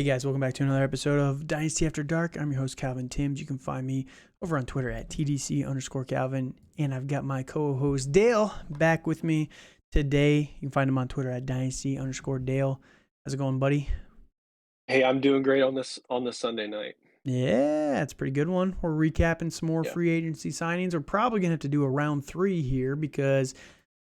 Hey guys, welcome back to another episode of Dynasty After Dark. I'm your host, Calvin Timms. You can find me over on Twitter at TDC_Calvin. And I've got my co-host Dale back with me today. You can find him on Twitter at Dynasty_Dale. How's it going, buddy? Hey, I'm doing great on this Sunday night. Yeah, it's a pretty good one. We're recapping some more Yeah. free agency signings. We're probably going to have to do a round 3 here because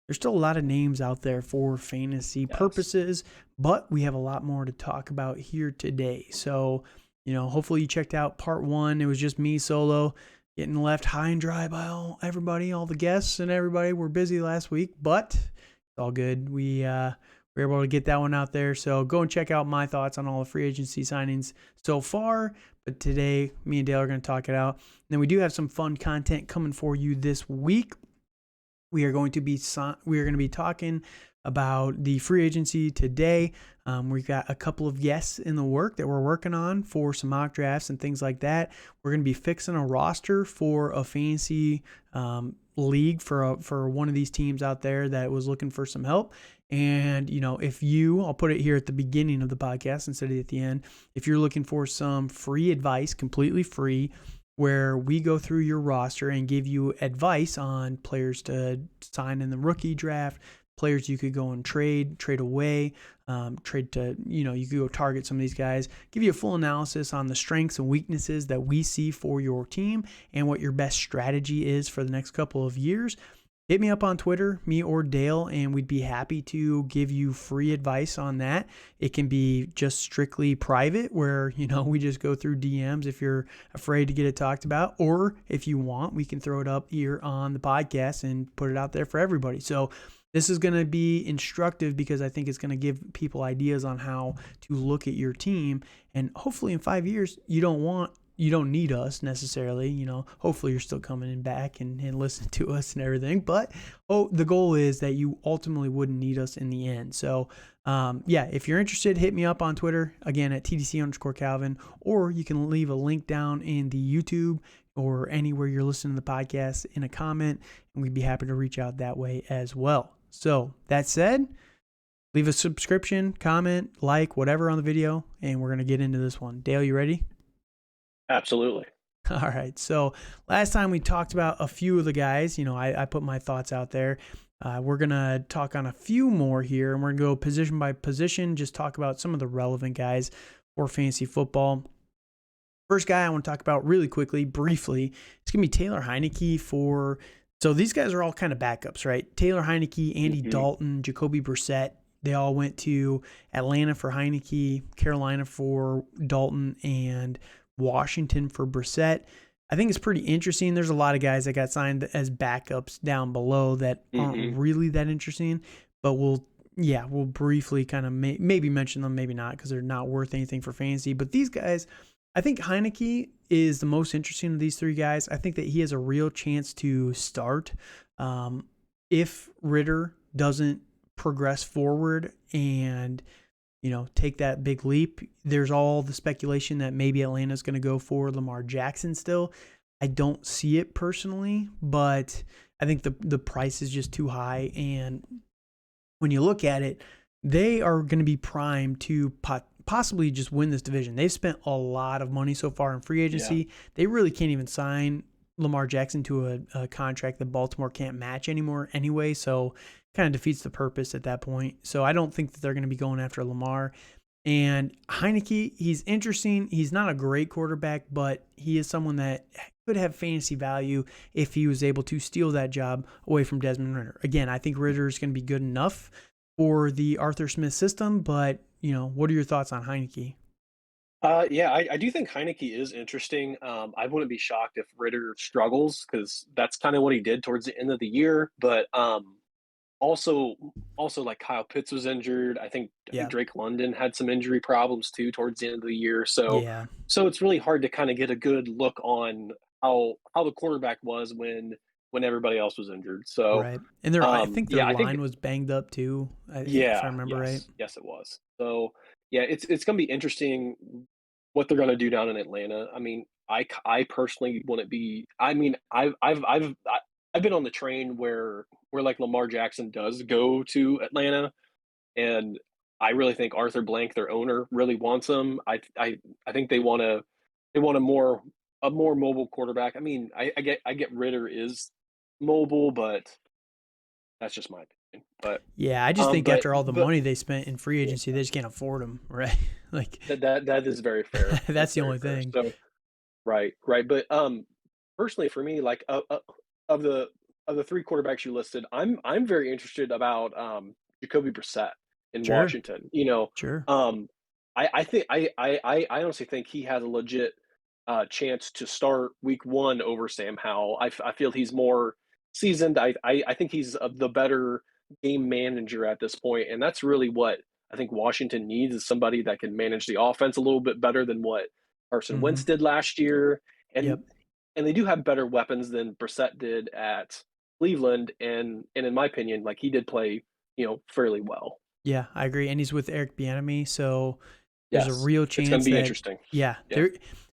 there's still a lot of names out there for fantasy Yes. purposes, but we have a lot more to talk about here today. So, hopefully you checked out part 1. It was just me solo getting left high and dry by all the guests and everybody. We're busy last week, but it's all good. We were able to get that one out there. So go and check out my thoughts on all the free agency signings so far. But today, me and Dale are going to talk it out. And then we do have some fun content coming for you this week. We are going to be talking about the free agency today. We've got a couple of guests in the work that we're working on for some mock drafts and things like that. We're going to be fixing a roster for a fantasy league for one of these teams out there that was looking for some help. And, I'll put it here at the beginning of the podcast instead of at the end. If you're looking for some free advice, completely free, where we go through your roster and give you advice on players to sign in the rookie draft, players you could go and trade away, trade to, you could go target some of these guys, give you a full analysis on the strengths and weaknesses that we see for your team and what your best strategy is for the next couple of years. Hit me up on Twitter, me or Dale, and we'd be happy to give you free advice on that. It can be just strictly private where, we just go through DMs if you're afraid to get it talked about. Or if you want, we can throw it up here on the podcast and put it out there for everybody. So this is going to be instructive because I think it's going to give people ideas on how to look at your team. And hopefully in 5 years, you don't need us necessarily, hopefully you're still coming in back and listening to us and everything. But the goal is that you ultimately wouldn't need us in the end. So if you're interested, hit me up on Twitter, again, at TDC_Calvin, or you can leave a link down in the YouTube or anywhere you're listening to the podcast in a comment, and we'd be happy to reach out that way as well. So that said, leave a subscription, comment, like, whatever on the video, and we're going to get into this one. Dale, you ready? Absolutely. All right. So last time we talked about a few of the guys. I put my thoughts out there. We're going to talk on a few more here, and we're going to go position by position, just talk about some of the relevant guys for fantasy football. First guy I want to talk about really quickly, briefly, it's going to be Taylor Heinicke so these guys are all kind of backups, right? Taylor Heinicke, Andy Dalton, Jacoby Brissett. They all went to Atlanta for Heinicke, Carolina for Dalton, and Washington for Brissett. I think it's pretty interesting. There's a lot of guys that got signed as backups down below that aren't really that interesting, but we'll briefly kind of maybe mention them, maybe not, because they're not worth anything for fantasy. But these guys, I think Heinicke is the most interesting of these three guys. I think that he has a real chance to start if Ritter doesn't progress forward and take that big leap. There's all the speculation that maybe Atlanta's going to go for Lamar Jackson still. I don't see it personally, but I think the price is just too high. And when you look at it, they are going to be primed to possibly just win this division. They've spent a lot of money so far in free agency. Yeah. They really can't even sign Lamar Jackson to a contract that Baltimore can't match anymore anyway. So kind of defeats the purpose at that point. So I don't think that they're going to be going after Lamar. And Heinicke, he's interesting. He's not a great quarterback, but he is someone that could have fantasy value if he was able to steal that job away from Desmond Ritter. Again, I think Ritter is going to be good enough for the Arthur Smith system, but, what are your thoughts on Heinicke? I do think Heinicke is interesting. I wouldn't be shocked if Ritter struggles because that's kind of what he did towards the end of the year. But also like Kyle Pitts was injured. I think Yeah. Drake London had some injury problems too towards the end of the year. So Yeah. so it's really hard to kind of get a good look on how the quarterback was when everybody else was injured. So Right. And I think their yeah, I think line was banged up too, if I yeah, remember right. yes, it was. So yeah, it's gonna be interesting what they're gonna do down in Atlanta. I mean, I personally wouldn't be. I mean, I've been on the train where like Lamar Jackson does go to Atlanta, and I really think Arthur Blank, their owner, really wants him. I think they want a more mobile quarterback. I mean, I get Ritter is mobile, but that's just my opinion. Yeah, I just think after all the But money they spent in free yeah, agency, they just can't afford him, right? Like that is very fair. that's That's the very only fair. thing. So right, right. But personally for me, like of the of the three quarterbacks you listed, I'm very interested about Jacoby Brissett in Sure, Washington. You know, sure. um, I think I honestly think he has a legit chance to start week one over Sam Howell. I feel he's more seasoned. I think he's the better game manager at this point, and that's really what I think Washington needs is somebody that can manage the offense a little bit better than what Carson Hmm. Wentz did last year, Yep. and they do have better weapons than Brissett did at Cleveland, and in my opinion, like he did play, fairly well. Yeah, I agree. And he's with Eric Bieniemy, so there's a Yes, real it's going to chance be that interesting. yeah, Yeah.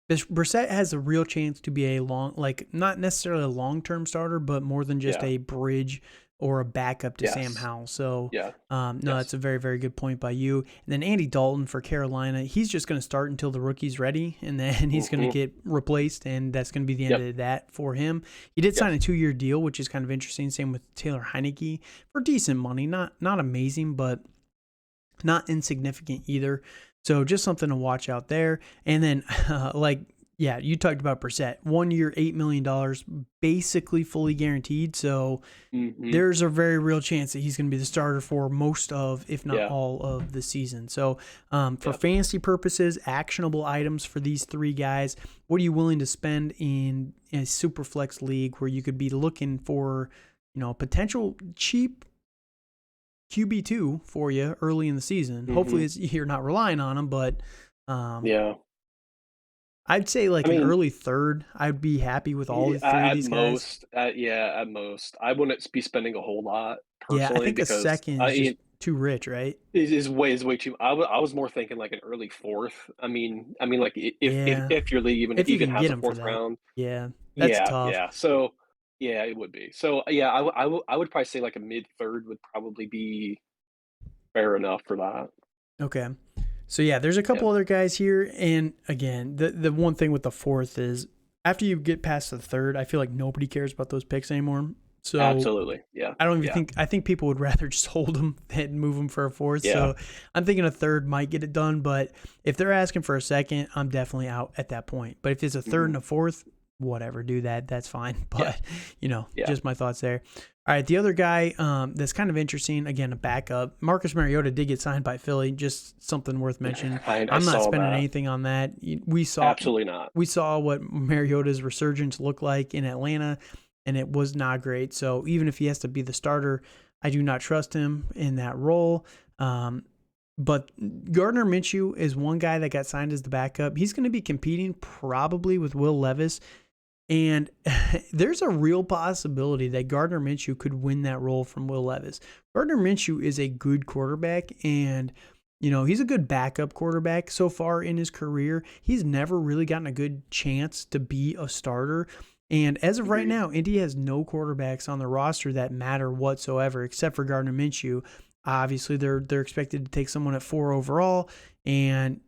this Brissett has a real chance to be a like not necessarily a long term starter, but more than just Yeah. a bridge or a backup to Sam Yes. Howell. So Yeah. no, that's Yes. a very very good point by you. And then Andy Dalton for Carolina, he's just going to start until the rookie's ready, and then he's going to Hmm. get replaced, and that's going to be the end Yep. of that for him. He did sign Yes. a 2-year deal, which is kind of interesting. Same with Taylor Heineke for decent money, not amazing, but not insignificant either. So just something to watch out there. And then, yeah, you talked about Brissett. 1 year, $8 million, basically fully guaranteed. So Hmm. there's a very real chance that he's going to be the starter for most of, if not Yeah. all of the season. So for Yeah. fantasy purposes, actionable items for these three guys, what are you willing to spend in a super flex league where you could be looking for, potential cheap QB2 for you early in the season. Hmm. Hopefully, you're not relying on him, but um, Yeah. I'd say like I an mean, early third. I'd be happy with all three of at these guys. most, at most, I wouldn't be spending a whole lot Yeah, I personally think a because second is just too rich, right? is way too. I was more thinking like an early fourth. Like Yeah, if your league if you even can has get a him for fourth that. round, Yeah, that's yeah, tough. yeah. So yeah, it would be. So yeah, I would probably say like a mid third would probably be fair enough for that. Okay. So yeah, there's a Yeah, couple other guys here, and again, the one thing with the fourth is after you get past the third, I feel like nobody cares about those picks anymore. So absolutely. Yeah, I don't even yeah, think I think people would rather just hold them than move them for a fourth. yeah. So I'm thinking a third might get it done, but if they're asking for a second, I'm definitely out at that point. But if it's a third Hmm. and a fourth, whatever, do that. That's fine. Yeah, But yeah. just my thoughts there. All right, the other guy that's kind of interesting, again, a backup. Marcus Mariota did get signed by Philly. Just something worth mentioning. I I'm not saw spending that. anything on that. We saw Absolutely not. we saw what Mariota's resurgence looked like in Atlanta, and it was not great. So even if he has to be the starter, I do not trust him in that role. But Gardner Minshew is one guy that got signed as the backup. He's going to be competing probably with Will Levis. And there's a real possibility that Gardner Minshew could win that role from Will Levis. Gardner Minshew is a good quarterback, and he's a good backup quarterback so far in his career. He's never really gotten a good chance to be a starter. And as of right Agreed. now, Indy has no quarterbacks on the roster that matter whatsoever, except for Gardner Minshew. Obviously, they're expected to take someone at 4 overall, and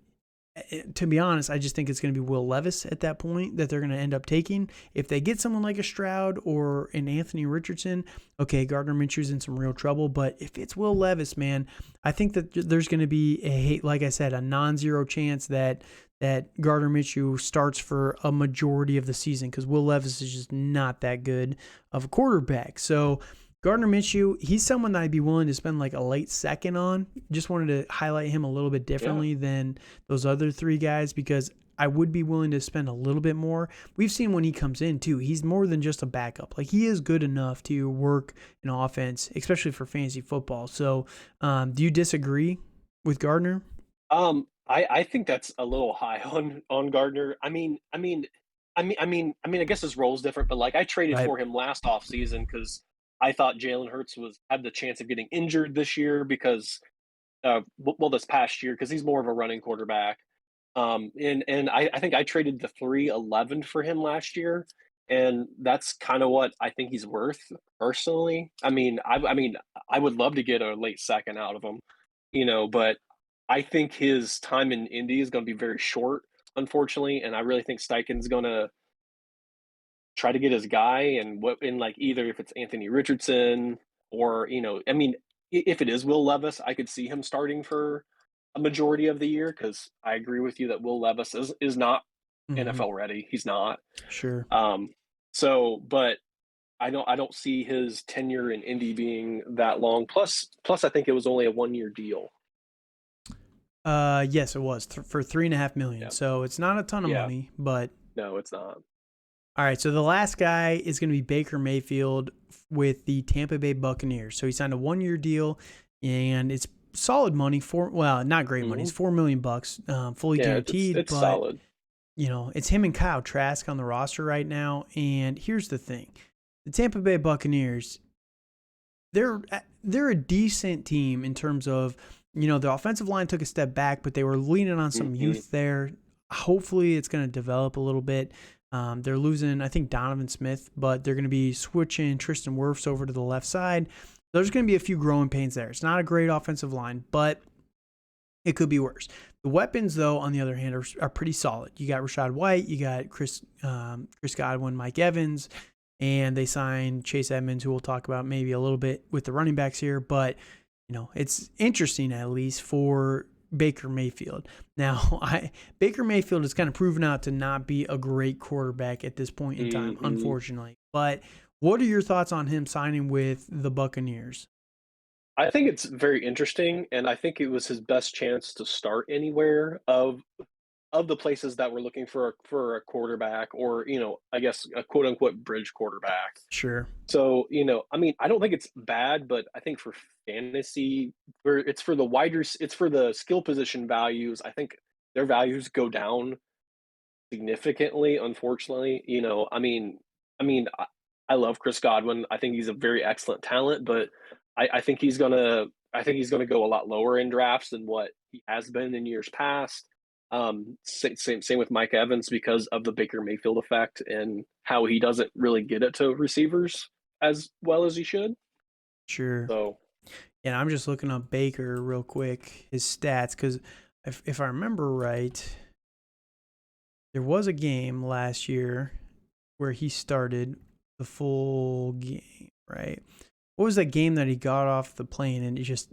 to be honest, I just think it's going to be Will Levis at that point that they're going to end up taking. If they get someone like a Stroud or an Anthony Richardson, okay, Gardner Minshew's in some real trouble. But if it's Will Levis, man, I think that there's going to be like I said, a non-zero chance that Gardner Minshew starts for a majority of the season because Will Levis is just not that good of a quarterback. So Gardner Minshew, he's someone that I'd be willing to spend like a late second on. Just wanted to highlight him a little bit Yeah. differently than those other three guys because I would be willing to spend a little bit more. We've seen when he comes in too, he's more than just a backup. Like he is good enough to work an offense, especially for fantasy football. So, do you disagree with Gardner? I think that's a little high on Gardner. I guess his role's different, but like I traded Right. for him last offseason because I thought Jalen Hurts was had the chance of getting injured this year because this past year because he's more of a running quarterback. And I think I traded the 311 for him last year, and that's kind of what I think he's worth personally. I mean, I would love to get a late second out of him, but I think his time in Indy is gonna be very short, unfortunately, and I really think Steichen's gonna try to get his guy and what in like either if it's Anthony Richardson or I mean, if it is Will Levis, I could see him starting for a majority of the year because I agree with you that Will Levis is not Hmm. NFL ready. He's not. Sure. Um, but I don't see his tenure in Indy being that long. Plus, I think it was only a 1 year deal. Yes, it was for 3.5 million. Yeah, So it's not a ton of yeah. money, but No, it's not. all right. So the last guy is going to be Baker Mayfield with the Tampa Bay Buccaneers. So he signed a 1 year deal, and it's solid money for not great money. It's Hmm. $4 million, fully Yeah, guaranteed. it's But solid. it's him and Kyle Trask on the roster right now. And here's the thing: the Tampa Bay Buccaneers, they're they're a decent team in terms of the offensive line took a step back, but they were leaning on some Hmm. youth there. Hopefully, it's going to develop a little bit. They're losing, I think, Donovan Smith, but they're going to be switching Tristan Wirfs over to the left side. There's going to be a few growing pains there. It's not a great offensive line, but it could be worse. The weapons, though, on the other hand, are pretty solid. You got Rashad White, you got Chris Godwin, Mike Evans, and they signed Chase Edmonds, who we'll talk about maybe a little bit with the running backs here. But it's interesting at least for Baker Mayfield. Now, Baker Mayfield has kind of proven out to not be a great quarterback at this point in time, Hmm. unfortunately. But what are your thoughts on him signing with the Buccaneers? I think it's very interesting, and I think it was his best chance to start anywhere of the places that were looking for a quarterback or I guess a quote unquote bridge quarterback. Sure, So I mean, I don't think it's bad, but I think for fantasy, where it's for the skill position values. I think their values go down significantly. Unfortunately, I love Chris Godwin. I think he's a very excellent talent, but I think he's gonna go a lot lower in drafts than what he has been in years past. Same with Mike Evans because of the Baker Mayfield effect and how he doesn't really get it to receivers as well as he should. sure. So, And I'm just looking up Baker real quick, his stats, because if I remember right, there was a game last year where he started the full game, right? What was that game that he got off the plane and he just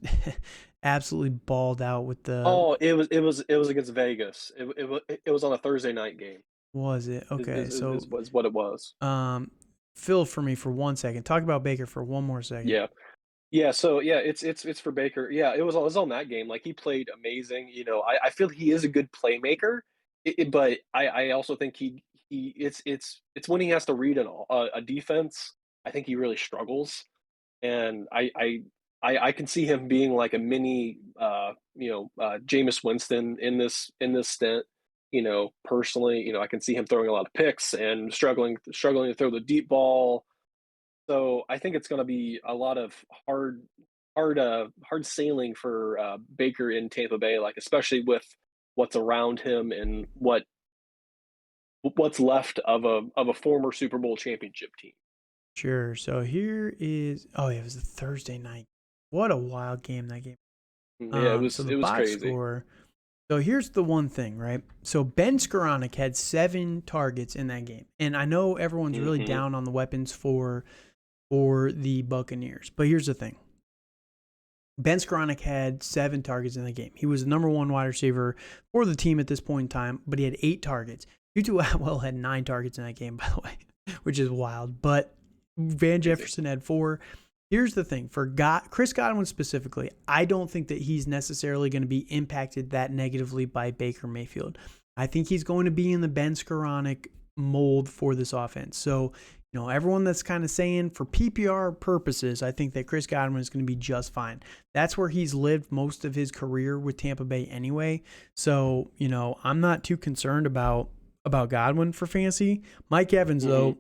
absolutely balled out with the? oh, it was against Vegas. It was on a Thursday night game. Was it Is okay? is, is, So, is was what it was. um, fill for me for 1 second. Talk about Baker for one more second. Yeah. Yeah, so yeah, it's for Baker. Yeah, it was on that game. Like he played amazing. I feel he is a good playmaker, but I also think it's when he has to read a defense. I think he really struggles, and I can see him being like a mini Jameis Winston in this stint. Personally, I can see him throwing a lot of picks and struggling to throw the deep ball, so I think it's going to be a lot of hard sailing for Baker in Tampa Bay, like especially with what's around him and what's left of a former Super Bowl championship team. Sure. So here is. Oh, yeah, it was a Thursday night. What a wild game that game. Yeah, it So was the it was box crazy. score. So here's the one thing, right? So Ben Skoranek had 7 targets in that game, and I know everyone's really Hmm. down on the weapons for the Buccaneers, but here's the thing: Ben Skoranek had 7 targets in the game. He was the number one wide receiver for the team at this point in time, but he had 8 targets. Tutu Atwell had 9 targets in that game, by the way, which is wild. But Van Crazy. Jefferson had 4. Here's the thing for Chris Godwin specifically, I don't think that he's necessarily going to be impacted that negatively by Baker Mayfield. I think he's going to be in the Ben Skoranek mold for this offense. So, everyone that's kind of saying for PPR purposes, I think that Chris Godwin is going to be just fine. That's where he's lived most of his career with Tampa Bay anyway. So, I'm not too concerned about Godwin for fantasy. Mike Evans, Hmm. though,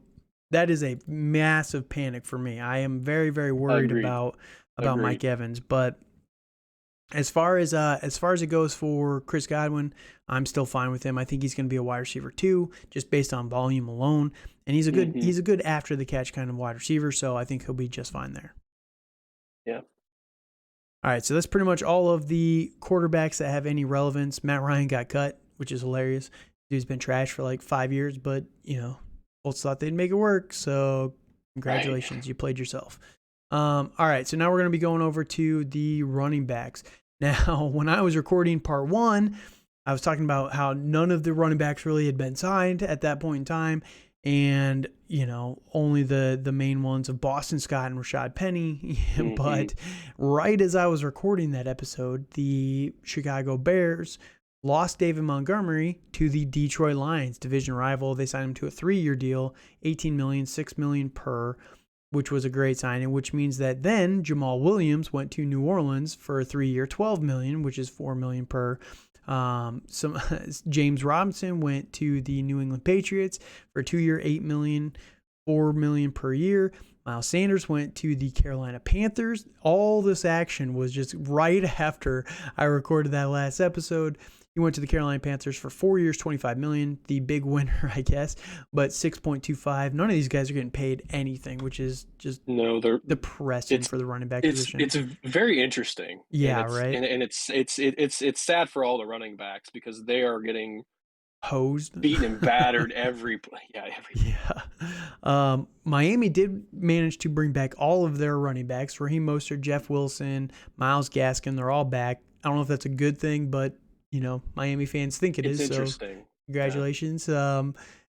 that is a massive panic for me. I am very, very worried Agreed. about Agreed. Mike Evans. But as far as it goes for Chris Godwin, I'm still fine with him. I think he's going to be a wide receiver too, just based on volume alone. And he's a good Hmm. he's a good after the catch kind of wide receiver, so I think he'll be just fine there. Yeah. All right, so that's pretty much all of the quarterbacks that have any relevance. Matt Ryan got cut, which is hilarious. Dude's been trashed for like 5 years, but, Colts thought they'd make it work, so congratulations. Right. You played yourself. All right, so now we're going to be going over to the running backs. Now, when I was recording part 1, I was talking about how none of the running backs really had been signed at that point in time, and only the main ones of Boston Scott and Rashad Penny. But right as I was recording that episode, the Chicago Bears lost David Montgomery to the Detroit Lions, division rival. They signed him to a 3-year deal, $18 million, $6 million per, which was a great signing, which means that then Jamal Williams went to New Orleans for a 3-year, $12 million, which is $4 million per. James Robinson went to the New England Patriots for a 2-year, $8 million, $4 million per year. Miles Sanders went to the Carolina Panthers. All this action was just right after I recorded that last episode. He went to the Carolina Panthers for 4 years, $25 million. The big winner, I guess, but 6.25. None of these guys are getting paid anything, which is just they're depressing for the running back position. It's very interesting. Yeah, and right. And it's sad for all the running backs because they are getting hosed, beaten and battered every play. Miami did manage to bring back all of their running backs. Raheem Mostert, Jeff Wilson, Myles Gaskin, they're all back. I don't know if that's a good thing, but Miami fans think it's interesting. So congratulations. Yeah.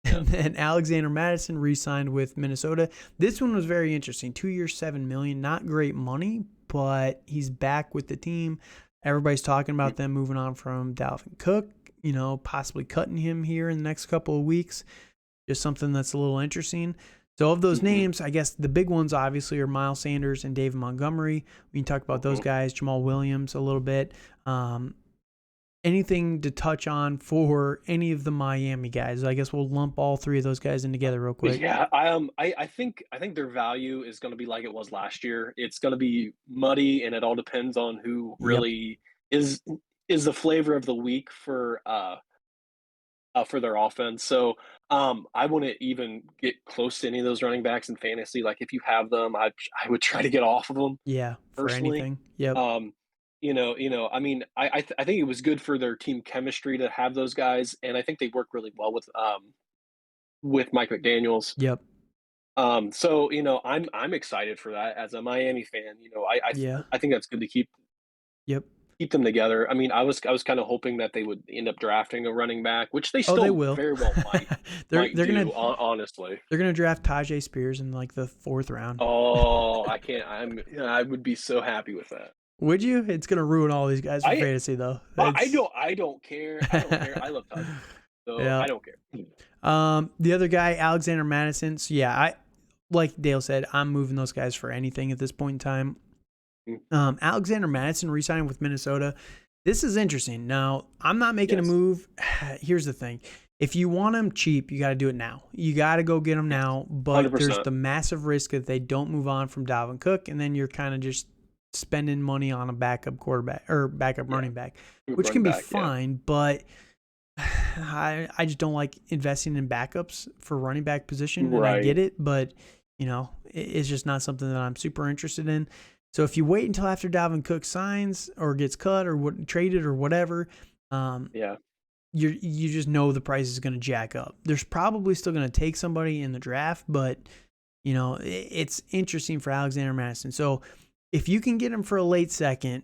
And then Alexander Mattison re-signed with Minnesota. This one was very interesting. 2 years, $7 million. Not great money, but he's back with the team. Everybody's talking about them moving on from Dalvin Cook, possibly cutting him here in the next couple of weeks. Just something that's a little interesting. So of those names, I guess the big ones obviously are Miles Sanders and David Montgomery. We can talk about those guys, Jamal Williams a little bit. Anything to touch on for any of the Miami guys? I guess we'll lump all 3 of those guys in together real quick. Yeah, I think their value is going to be like it was last year. It's going to be muddy, and it all depends on who really is the flavor of the week for their offense. So I wouldn't even get close to any of those running backs in fantasy. Like if you have them, I would try to get off of them. Yeah, for personally. anything. Yep. I mean, I think it was good for their team chemistry to have those guys, and I think they work really well with Mike McDaniels. Yep. So I'm excited for that as a Miami fan. I think that's good to keep them together. I mean, I was kind of hoping that they would end up drafting a running back, which they still they will. very well might. they're gonna honestly. They're gonna draft Tajay Spears in like the 4th round. Oh, I can't. I would be so happy with that. Would you? It's gonna ruin all these guys for fantasy, though. I don't care. I love Tajay, so yeah. I don't care. The other guy, Alexander Mattison. So yeah, I like Dale said, I'm moving those guys for anything at this point in time. Alexander Mattison re-signing with Minnesota. This is interesting. Now, I'm not making a move. Here's the thing. If you want him cheap, you got to do it now. You got to go get him now. But 100%. There's the massive risk that they don't move on from Dalvin Cook, and then you're kind of just spending money on a backup quarterback or backup running back, which can be fine. But I just don't like investing in backups for running back position. And I get it, but it's just not something that I'm super interested in. So if you wait until after Dalvin Cook signs or gets cut or traded or whatever, you just know the price is going to jack up. There's probably still going to take somebody in the draft, but it's interesting for Alexander Mattison. So if you can get him for a late second,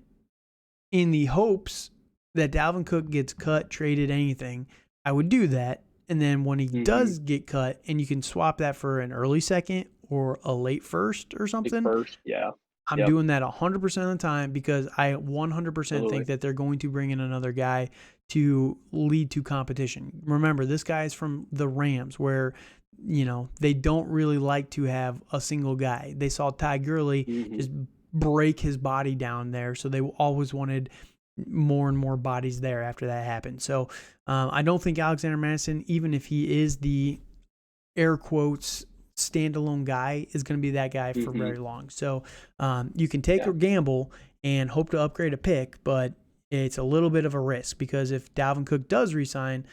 in the hopes that Dalvin Cook gets cut, traded, anything, I would do that. And then when he does get cut, and you can swap that for an early second or a late first or something. I'm doing that 100% of the time because I 100% think that they're going to bring in another guy to lead to competition. Remember, this guy is from the Rams where, they don't really like to have a single guy. They saw Ty Gurley just break his body down there, so they always wanted more and more bodies there after that happened. So I don't think Alexander Mattison, even if he is the air quotes standalone guy, is going to be that guy for very long. So you can take a gamble and hope to upgrade a pick, but it's a little bit of a risk because if Dalvin Cook does resign,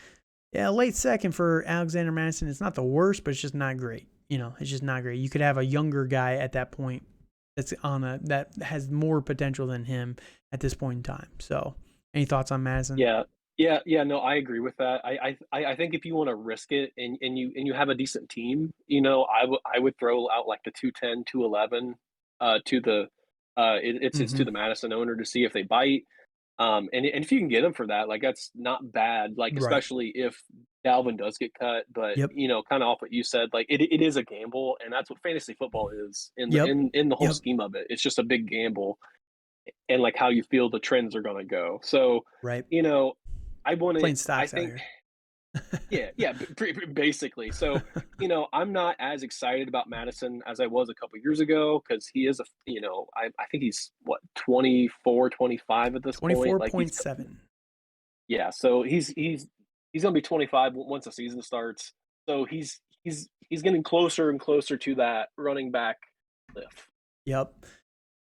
late second for Alexander Mattison, it's not the worst, but it's just not great. It's just not great. You could have a younger guy at that point that has more potential than him at this point in time. So, any thoughts on Madison? Yeah. Yeah, no, I agree with that. I think if you wanna risk it and you have a decent team, I would throw out, like, the 210, 211, to the it's to Mm-hmm. the Madison owner to see if they bite. And if you can get him for that, like, that's not bad, like, Right. especially if Dalvin does get cut, but, Yep. kinda off what you said, like, it is a gamble, and that's what fantasy football is Yep. in the whole Yep. scheme of it. It's just a big gamble and, like, how you feel the trends are gonna go. So, Right. you know, Playing I stocks out think here. yeah, basically. So, I'm not as excited about Madison as I was a couple years ago because he is I think he's what 24, 25 at this point. Like he's 24.7. yeah, so he's gonna be 25 once the season starts. So he's getting closer and closer to that running back cliff. Yep.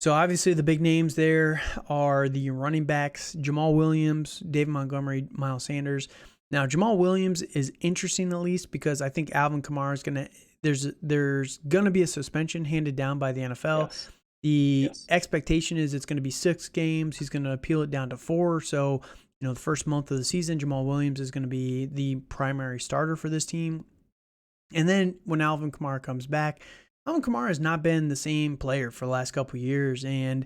So obviously the big names there are the running backs, Jamal Williams, David Montgomery, Miles Sanders. Now Jamal Williams is interesting at least because I think Alvin Kamara is gonna there's gonna be a suspension handed down by the NFL. Yes. The Yes. expectation is it's going to be 6 games. He's going to appeal it down to 4. So, the first month of the season, Jamal Williams is going to be the primary starter for this team. And then when Alvin Kamara comes back, Alvin Kamara has not been the same player for the last couple of years. And,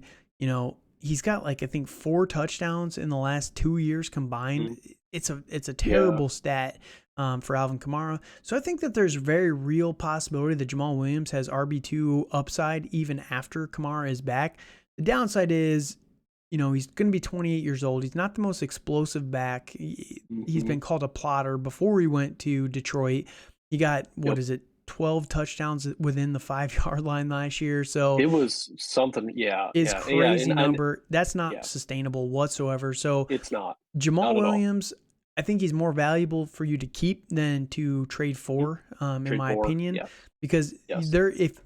he's got like, I think 4 touchdowns in the last 2 years combined. Mhm. It's a Yeah. terrible stat for Alvin Kamara. So I think that there's very real possibility that Jamal Williams has RB2 upside even after Kamara is back. The downside is, he's going to be 28 years old. He's not the most explosive back. He's Mhm. been called a plotter before he went to Detroit. He got, Yep. 12 touchdowns within the 5-yard line last year. So It was something. Yeah. it's Yeah. Yeah. crazy And number. That's not yeah, sustainable whatsoever. So it's not. Jamal Not at all. Williams, I think he's more valuable for you to keep than to trade Mhm. for, in Trade my for. opinion, Yes. because Yes.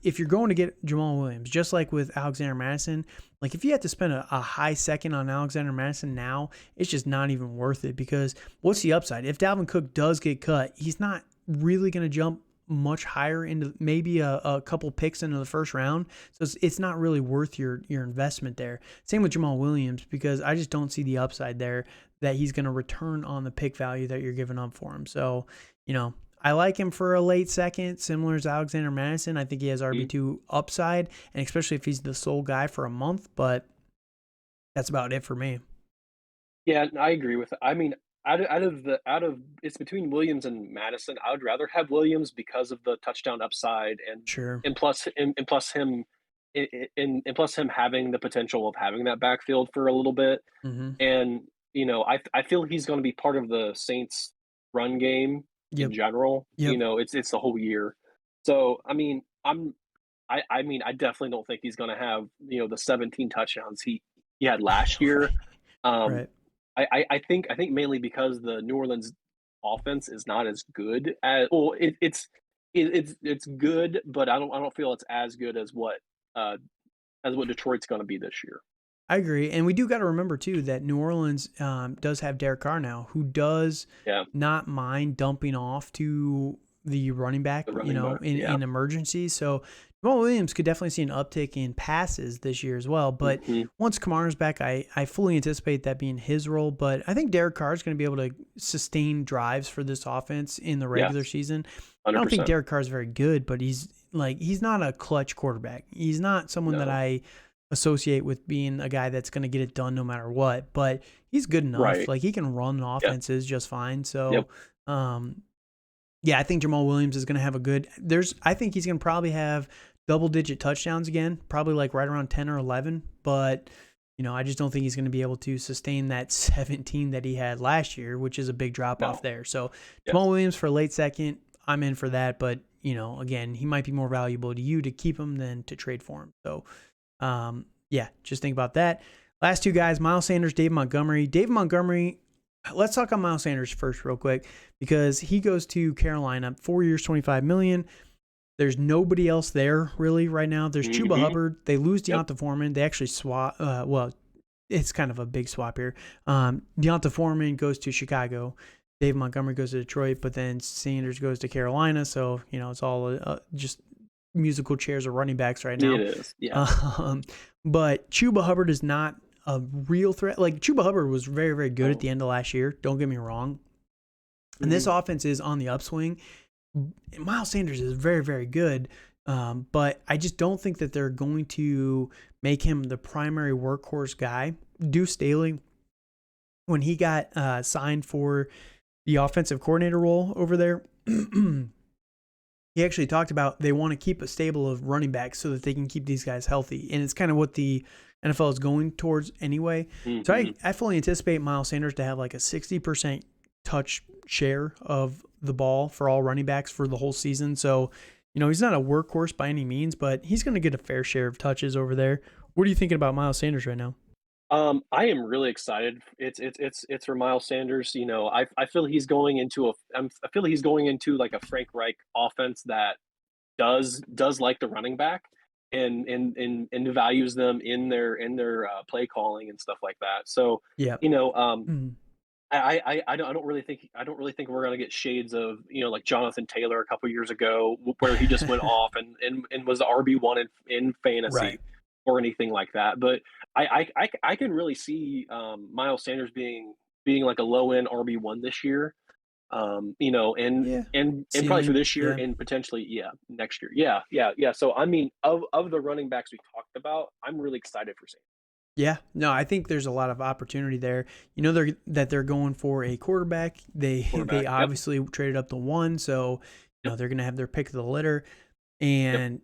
if you're going to get Jamal Williams, just like with Alexander Madison, like if you had to spend a high second on Alexander Madison now, it's just not even worth it because what's the upside? If Dalvin Cook does get cut, he's not really going to jump much higher into maybe a couple picks into the first round. So it's not really worth your investment there. Same with Jamal Williams because I just don't see the upside there that he's going to return on the pick value that you're giving up for him. So, I like him for a late second, similar as Alexander Madison. I think he has Mhm. RB2 upside, and especially if he's the sole guy for a month, but that's about it for me. Yeah, I agree with it. I mean, out of it's between Williams and Madison. I would rather have Williams because of the touchdown upside Sure. and plus him and plus him having the potential of having that backfield for a little bit. Mm-hmm. And I feel he's going to be part of the Saints run game in Yep. general. Yep. It's the whole year. So I mean, I mean, I definitely don't think he's going to have the 17 touchdowns he had last year. Um, Right. I think mainly because the New Orleans offense is not as good as well. It's good, but I don't feel it's uh as what Detroit's going to be this year. I agree. And we do got to remember, too, that New Orleans does have Derek Carr now, who does Yeah, not mind dumping off to the running back, the running back. Yeah. in emergencies. So Jamal Williams could definitely see an uptick in passes this year as well. But Hmm. once Kamara's back, I fully anticipate that being his role. But I think Derek Carr is going to be able to sustain drives for this offense in the regular Yes, season. I don't think 100%. Derek Carr is very good, but he's not a clutch quarterback. He's not someone that No. I associate with being a guy that's going to get it done no matter what, but he's good enough. Right. Like he can run Yeah. offenses just fine. Yep. So, yeah, I think Jamal Williams is going to have I think he's going to probably have double digit touchdowns again, probably like right around 10 or 11, but I just don't think he's going to be able to sustain that 17 that he had last year, which is a big drop off No. there. So Jamal Yes. Williams for a late second, I'm in for that, but again, he might be more valuable to you to keep him than to trade for him. So, yeah, just think about that. Last 2 guys, Miles Sanders, David Montgomery. David Montgomery, let's talk on Miles Sanders first real quick because he goes to Carolina, 4 years, $25 million. There's nobody else there really right now. There's Chuba Hmm. Hubbard. They lose Yep. Deonta Foreman. They actually swap. Well, it's kind of a big swap here. Deonta Foreman goes to Chicago. Dave Montgomery goes to Detroit, but then Sanders goes to Carolina. So, it's all just musical chairs of running backs right It now. is. Yeah. Um, but Chuba Hubbard is not a real threat. Like Chuba Hubbard was very, very good at Oh. the end of last year. Don't get me wrong. And this Mhm. offense is on the upswing. Miles Sanders is very, very good. But I just don't think that they're going to make him the primary workhorse guy. Deuce Staley, when he got signed for the offensive coordinator role over there, he actually talked about they want to keep a stable of running backs so that they can keep these guys healthy. And it's kind of what the NFL is going towards anyway. So Mhm. I fully anticipate Miles Sanders to have like a 60% touch share of the ball for all running backs for the whole season. So, he's not a workhorse by any means, but he's going to get a fair share of touches over there. What are you thinking about Miles Sanders right now? I am really excited. It's for Miles Sanders. I feel he's going into I feel he's going into like a Frank Reich offense that does like the running back and values them in their play calling and stuff like that. So, Yeah. you know, Mhm. I don't really think we're gonna get shades of like Jonathan Taylor a couple years ago where he just went off and was the RB1 in Right. fantasy or anything like that. But I can really see Miles Sanders being like a low end RB1 this year. And Yeah. and probably for Ceiling. this year Yeah. and potentially next year. Yeah. So I mean of the running backs we talked about, I'm really excited for Sanders. Yeah, no, I think there's a lot of opportunity there. They're going for a quarterback. They they Quarterback. Yep. obviously traded up to one, so Yep. they're going to have their pick of the litter. Yep. And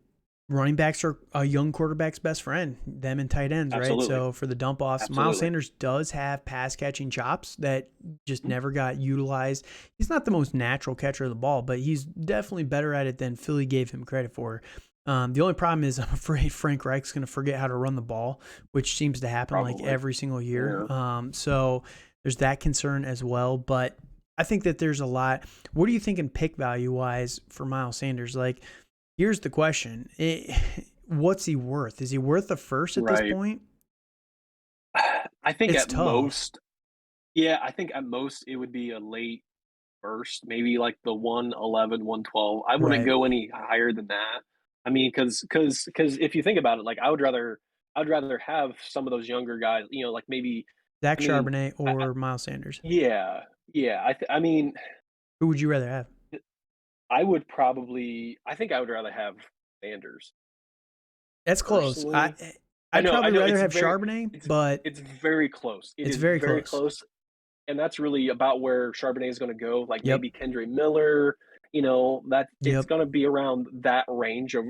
running backs are a young quarterback's best friend, them and tight ends, right? Absolutely. So for the dump offs, Miles Absolutely. Sanders does have pass catching chops that just Mhm. never got utilized. He's not the most natural catcher of the ball, but he's definitely better at it than Philly gave him credit for. The only problem is I'm afraid Frank Reich's going to forget how to run the ball, which seems to happen like Probably. every single year. Yeah. So there's that concern as well. But I think that there's a lot. What are you thinking pick value wise for Miles Sanders? Like, here's the question: what's he worth? Is he worth the first at this Right. point? I think It's at tough, most, I think at most it would be a late first, maybe like the 111, 112. I wouldn't right? go any higher than that. I mean, because if you think about it, like I'd rather have some of those younger guys, like maybe, Zach I mean, Charbonnet I or Miles Sanders? yeah, yeah. I mean, Who would you rather have? I think I would rather have Sanders That's close. personally. I I'd know, I probably know. rather It's have very, Charbonnet, it's but it's very close. It it's is very very close. close. And that's really about where Charbonnet is going to go. Like Yep. maybe Kendre Miller, that it's Yep. going to be around that range of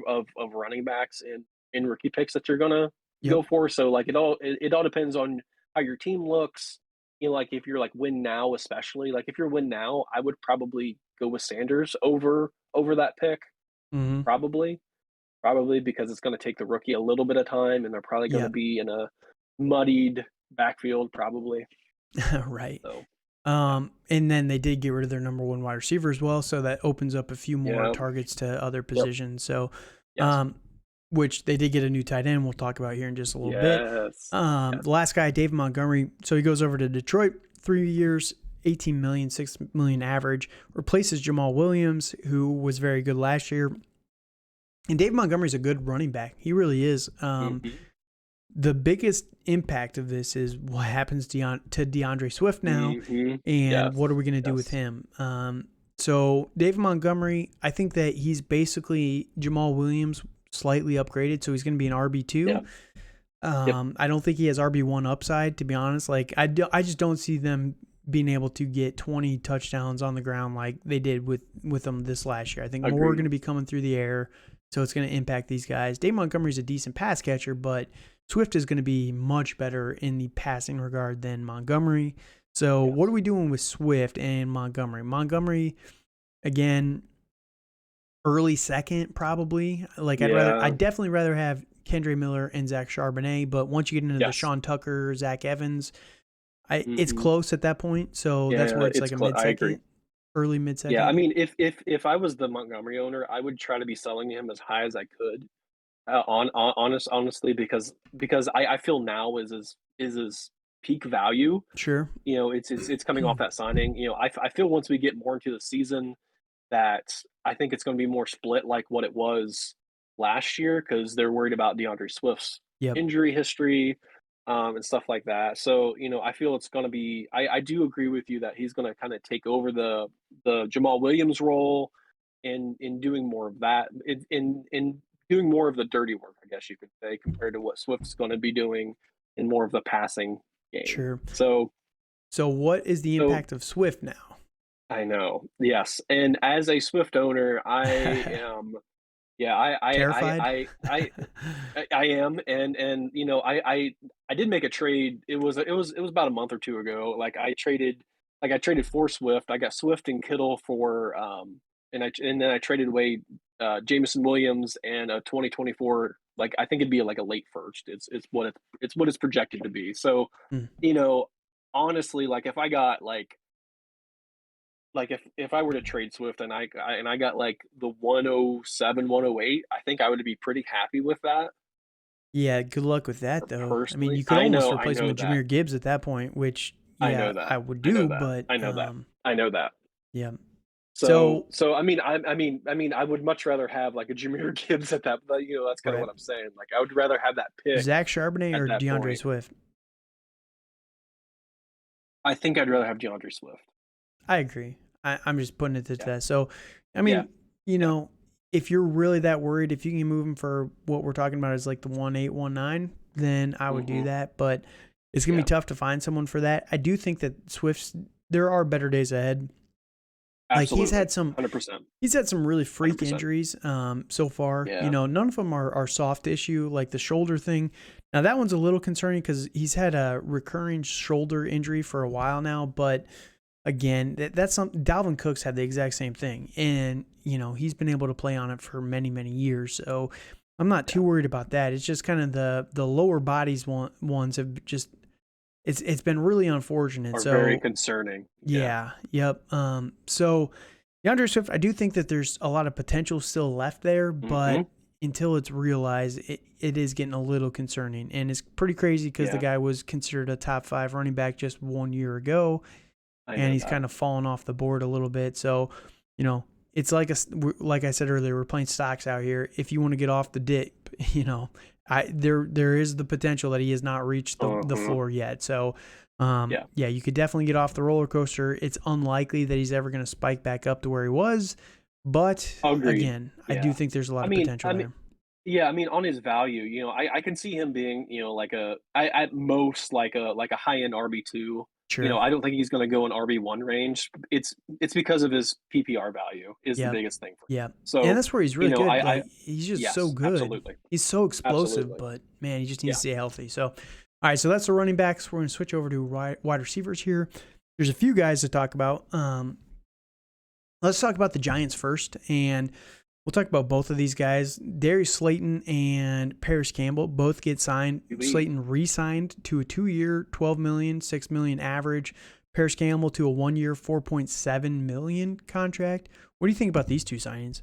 running backs and in rookie picks that you're going to Yep. go for. So like it all depends on how your team looks. Like if you're like win now, especially like if you're win now, I would probably go with Sanders over that pick. Hmm. Probably, probably because it's going to take the rookie a little bit of time, and they're probably going to Yep. be in a muddied backfield, probably. Right. So yeah, And then they did get rid of their number one wide receiver as well, so that opens up a few more yeah, targets to other yep, positions. So, yes. um, which they did get a new tight end. We'll talk about here in just a little bit. Yes. Yes. The last guy, David Montgomery. So he goes over to Detroit, 3 years, 18 million, 6 million average. Replaces Jamal Williams, who was very good last year. And David Montgomery's a good running back. He really is. Mhm. The biggest impact of this is what happens to DeAndre Swift now, Mhm. and what are Yes. we going to do with Yes. him? So David Montgomery, I think that he's basically Jamal Williams slightly upgraded, so he's going to be an Yeah. RB2. Yep. I don't think he has RB1 upside, to be honest. Like I just don't see them being able to get 20 touchdowns on the ground like they did with them this last year. I think more are going Agreed. to be coming through the air, so it's going to impact these guys. Dave Montgomery's a decent pass catcher, but Swift is going to be much better in the passing regard than Montgomery. So what are Yes. we doing with Swift and Montgomery? Montgomery, again, early second probably. Like Yeah. I'd definitely rather have Kendre Miller and Zach Charbonnet, but once you get into the Yes. Sean Tucker, Zach Evans, it's Mhm. close at that point. So that's Yeah, where it's like a mid I agree. second, early mid Yeah, I second. mean, if I was the Montgomery owner, I would try to be selling him as high as I could. Honestly, because I feel now is his peak value. Sure. It's coming off that signing. I feel once we get more into the season that I think it's going to be more split like what it was last year because they're worried about DeAndre Swift's Yep. injury history, and stuff like that. So, I feel it's going to be. I do agree with you that he's going to kind of take over the Jamal Williams role in doing more of that, in doing more of the dirty work, I guess you could say, compared to what Swift's going to be doing in more of the passing game. Sure. So, So what is the so impact of Swift now? I know, yes, and as a Swift owner, I am. Yeah, Terrified? I am, and I did make a trade. It was about a month or two ago. Like I traded for Swift. I got Swift and Kittle for and then I traded away Jameson Williams and a 2024. Like I think it'd be like a late first. It's what it's projected to be. So Mm. you know, honestly, like if I got like if I were to trade Swift and I got like the 107, 108, I think I would be pretty happy with that Yeah, good luck with that though. I mean, personally. you could almost I replace him know with that. Jameer Gibbs at that point, which I yeah, know that. I would I know do, that. but I know that. I know that. yeah. So So so I mean I would much rather have like a Jameer Gibbs at that, but that's kind of right. what I'm saying. Like I would rather have that pick Zach Charbonnet at or that DeAndre point. Swift? I think I'd rather have DeAndre Swift. I agree. I'm just putting it to Yeah. that. So, I Yeah. mean, Yeah. if you're really that worried, if you can move him for what we're talking about is like the 1.8, 1.9, then I would do Mhm. that. But it's gonna be Yeah. tough to find someone for that. I do think that there are better days ahead. Like Absolutely. 100%. he's had some really freak 100%. injuries so far. Yeah. None of them are soft issue, like the shoulder thing. Now that one's a little concerning because he's had a recurring shoulder injury for a while now. But again, that's something. Dalvin Cook's had the exact same thing, and he's been able to play on it for many many years. So I'm not too Yeah. worried about that. It's just kind of the lower bodies ones have just it's been really unfortunate. Are very So concerning. Yeah. yeah, yep. So DeAndre Swift, I do think that there's a lot of potential still left there, but Mhm. until it's realized, it is getting a little concerning. And it's pretty crazy because the Yeah. guy was considered a top 5 running back just 1 year ago, I and know he's that. kind of fallen off the board a little bit. So, it's like I said earlier, we're playing stocks out here. If you want to get off the dip, there is the potential that he has not reached the Mhm. floor yet. So, Yeah. yeah, you could definitely get off the roller coaster. It's unlikely that he's ever going to spike back up to where he was, but Agreed. again, I do Yeah. think there's a lot I of mean potential I mean there. yeah, I mean, on his value, I can see him being, like at most like a high end RB2. Sure. I don't think he's going to go in RB1 range. It's because of his PPR value is the Yeah. biggest thing for me. Yeah. And So, that's where he's really good. I Like he's just so yes, good. absolutely, He's so explosive, absolutely, but man, he just needs yeah. to stay healthy. So, all right, so that's the running backs. We're going to switch over to wide receivers here. There's a few guys to talk about. Let's talk about the Giants first, and we'll talk about both of these guys. Darius Slayton and Paris Campbell both get signed. We Slayton re-signed to a 2-year, $12 million, $6 million average. Paris Campbell to a 1-year, $4.7 million contract. What do you think about these two signings?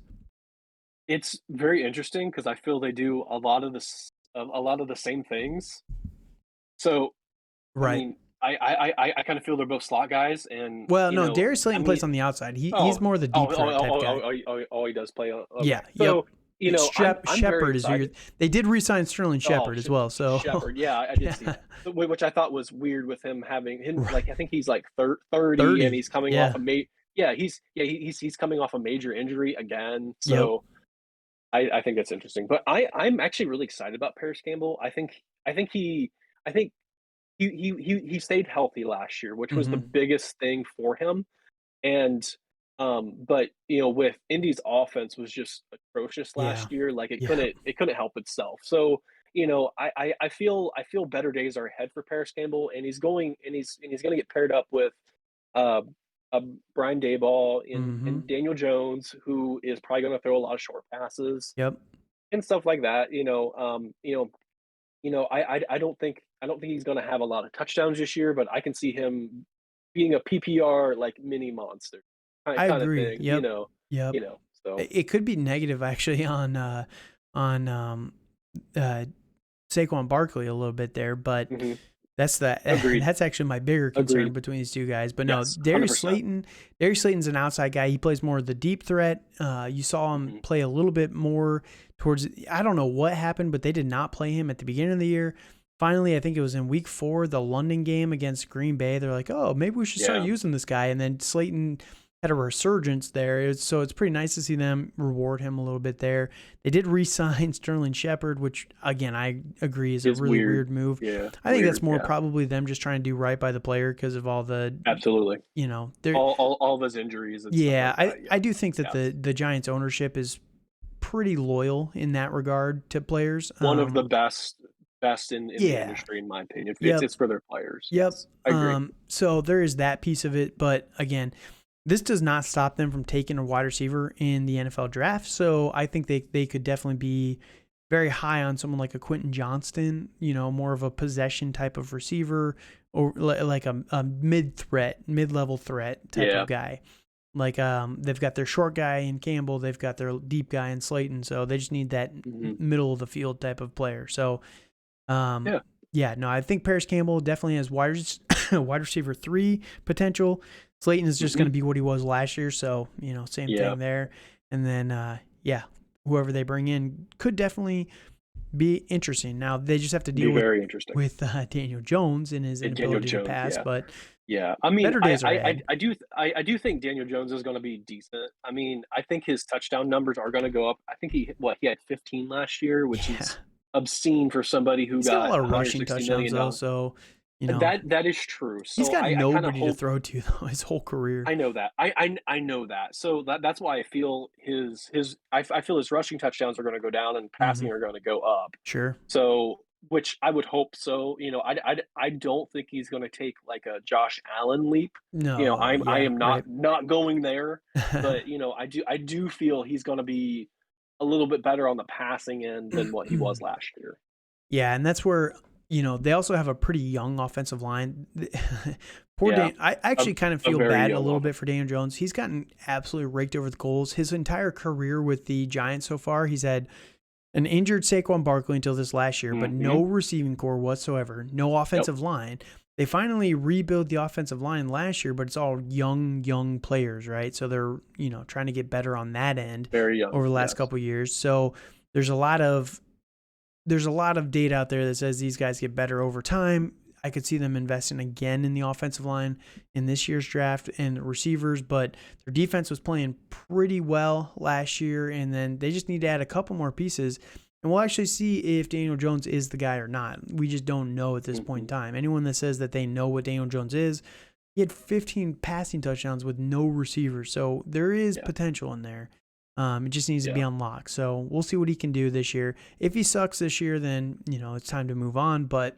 It's very interesting because I feel they do a lot of the same things. So, I Right. mean, I kind of feel they're both slot guys, and Well, no, Darius I Slayton mean, plays on the outside. He's oh, more the oh, deep oh, threat oh, type oh, guy. oh, he does play. Okay, Yeah. Yep. so I'm very Shepard is who you're. excited. They did re-sign Sterling Oh, Shepard as well. So Shepherd, yeah, I did see yeah, that. Which I thought was weird with him having him like I think he's like 30 and 30. he's coming off Yeah. a he's coming off a major injury again. Yep. So I think that's interesting. But I'm actually really excited about Paris Campbell. I think he I think he stayed healthy last year, which was the Mm-hmm. biggest thing for him. And but with Indy's offense was just atrocious Yeah. last year. Like Yeah. it couldn't help itself. So I feel better days are ahead for Paris Campbell, and he's going to get paired up with uh, uh Brian Dayball Mm-hmm. and Daniel Jones, who is probably going to throw a lot of short passes Yep. and stuff like that. I don't think he's going to have a lot of touchdowns this year, but I can see him being a PPR like mini monster I kind of agree. thing. Yep. Yep. So It could be negative actually on uh, Saquon Barkley a little bit there, but mhm. Agreed. That's actually my bigger concern Agreed. between these two guys. But no, Yes, 100%. Darius Slayton's an outside guy. He plays more of the deep threat. You saw him Hmm. play a little bit more towards. I don't know what happened, but they did not play him at the beginning of the year. Finally, I think it was in week 4, the London game against Green Bay. They're like, oh, maybe we should start Yeah. using this guy. And then Slayton had a resurgence there. So it's pretty nice to see them reward him a little bit there. They did re-sign Sterling Shepard, which, again, I agree is a It's really weird. weird move. Yeah. I think that's Weird. more Yeah. probably them just trying to do right by the player because of all the, Absolutely. they're, All of his injuries and stuff yeah, like that. I do think that Yes. the Giants ownership is pretty loyal in that regard to players. One of the best in the Yeah. industry, in my opinion. Yep. It's for their players. Yep. Yes, I agree. So there is that piece of it, but again, this does not stop them from taking a wide receiver in the NFL draft. So I think they could definitely be very high on someone like a Quentin Johnston, more of a possession type of receiver, or like a mid-level threat type of guy. Like they've got their short guy in Campbell, they've got their deep guy in Slayton, so they just need that middle of the field type of player. So no, I think Paris Campbell definitely has wide receiver 3 potential. Slayton is just going to be what he was last year, so same thing there. And then whoever they bring in could definitely be interesting. Now they just have to deal very interesting with Daniel Jones and his inability to pass, but I mean, better days are ahead. I do think Daniel Jones is going to be decent. I mean, I think his touchdown numbers are going to go up. I think he had 15 last year, which is obscene for somebody who He's got a lot of rushing touchdowns though, so that is true. So he's got nobody to throw to though his whole career. I know that. I know that. So that's why I feel I feel his rushing touchdowns are going to go down and passing are going to go up. Sure. So, which I would hope so. I don't think he's going to take like a Josh Allen leap. No. I am not going there, but I do feel he's going to be a little bit better on the passing end than what he was last year. Yeah, and that's where they also have a pretty young offensive line. I actually kind of feel bad a little bit for Daniel Jones. He's gotten absolutely raked over the coals. His entire career with the Giants so far, he's had an injured Saquon Barkley until this last year, but no receiving core whatsoever, no offensive line. They finally rebuilt the offensive line last year, but it's all young players, right? So they're, trying to get better on that end Very young over the last couple of years. So there's a lot of data out there that says these guys get better over time. I could see them investing again in the offensive line in this year's draft and the receivers, but their defense was playing pretty well last year, and then they just need to add a couple more pieces, and we'll actually see if Daniel Jones is the guy or not. We just don't know at this point in time. Anyone that says that they know what Daniel Jones is, he had 15 passing touchdowns with no receivers, so there is potential in there. It just needs to be unlocked. So we'll see what he can do this year. If he sucks this year, then, it's time to move on. But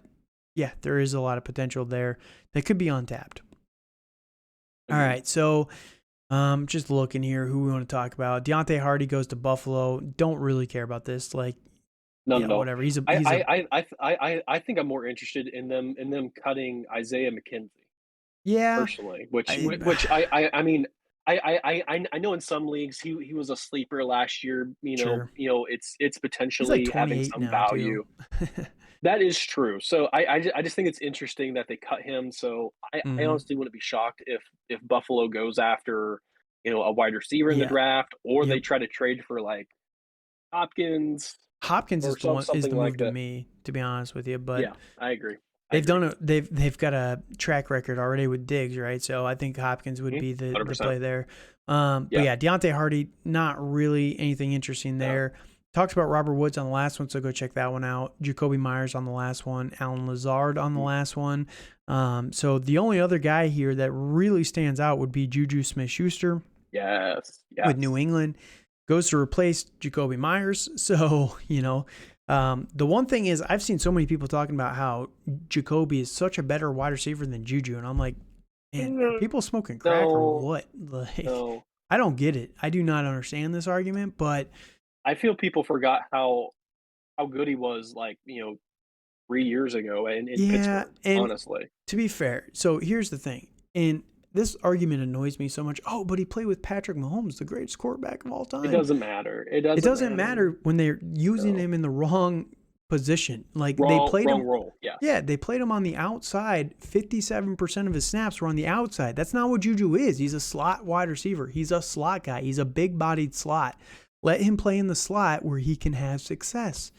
yeah, there is a lot of potential there that could be untapped. All right. So just looking here who we want to talk about. Deontay Hardy goes to Buffalo. Don't really care about this. No. Whatever. I think I'm more interested in them cutting Isaiah McKenzie. Yeah. Personally, I mean, I know in some leagues he was a sleeper last year. Sure. It's potentially like having some value. That is true. So I just think it's interesting that they cut him. So I honestly wouldn't be shocked if Buffalo goes after a wide receiver in the draft, or they try to trade for like Hopkins. Hopkins is the move to me, to be honest with you. But yeah, I agree. They've got a track record already with Diggs, right? So I think Hopkins would be the play there. But Deontay Hardy, not really anything interesting there. Talked about Robert Woods on the last one, so go check that one out. Jacoby Myers on the last one. Alan Lazard on the last one. So the only other guy here that really stands out would be Juju Smith-Schuster. Yes. With New England. Goes to replace Jacoby Myers. So, the one thing is I've seen so many people talking about how Jacoby is such a better wide receiver than Juju. And I'm like, man, are people smoking crack or what? No. I don't get it. I do not understand this argument, but I feel people forgot how good he was 3 years ago in Pittsburgh, honestly. To be fair, so here's the thing. And this argument annoys me so much. Oh, but he played with Patrick Mahomes, the greatest quarterback of all time. It doesn't matter. It doesn't matter when they're using him in the wrong position. Like they Wrong played wrong him. role. Yeah. Yeah, they played him on the outside. 57% of his snaps were on the outside. That's not what Juju is. He's a slot wide receiver. He's a slot guy. He's a big-bodied slot. Let him play in the slot where he can have success.